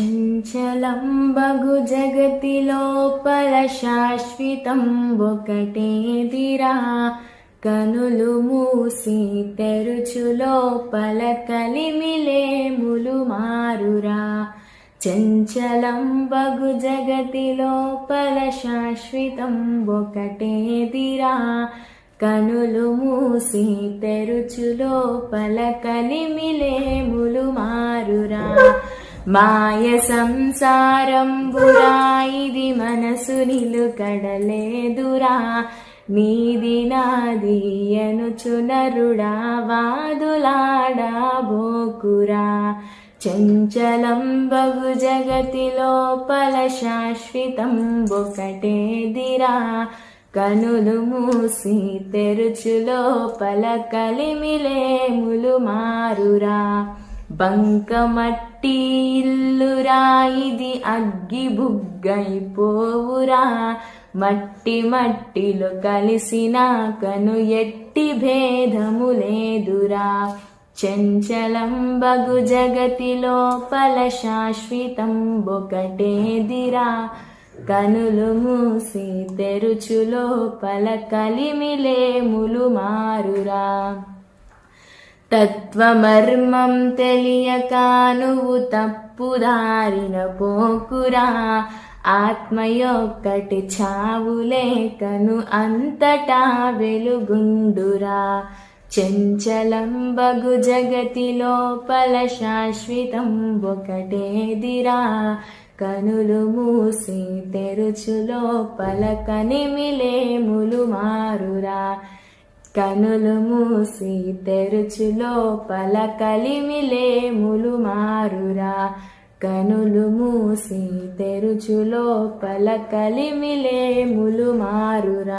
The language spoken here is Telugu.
చంచలం బగు జగతి లోపల శాశ్వతం ఒకటేదిరా. కనులు మూసి తెరుచు లోపల కలిమిలేములు మారురా. చంచలం బగు జగతి లోపల శాశ్వతం ఒకటేదిరా. కనులు మూసి తెరుచు లోపల కలిమిలేములు మారురా. మాయ సంసారంబురా ఇది మనసు నిలుకడలేదురా. నీది నాది అనుచు నరుడా వాదులాడబోకురా. చంచలం బగు జగతి లోపల శాశ్వతం ఒకటేదిరా. కనులు మూసి తెరుచు లోపల కలిమిలేములు మారురా. బంకమట్టి ఇల్లురా ఇది అగ్గి బుగ్గైపోవురా. మట్టి మట్టిలో కలిసిన కను ఎట్టి భేదము లేదురా. చంచలం బగు జగతి లోపల శాశ్వతం ఒకటేదిరా. కనులు మూసి తెరుచు లోపల కలిమిలేములు మారురా. తత్వమర్మం తెలియక నువ్వు తప్పుదారిన పోకురా. ఆత్మయొక్కటి చావులేకను అంతటా వెలుగుండురా. చంచలం బగు జగతి లోపల శాశ్వతం ఒకటేదిరా. కనులు మూసి తెరుచు లోపల కనిమిలేములు మారురా. కనులు మూసి తెరుచు లోపల కలిమిలేములు మారురా. కనులు మూసి తెరుచు లోపల కలిమిలేములు మారురా.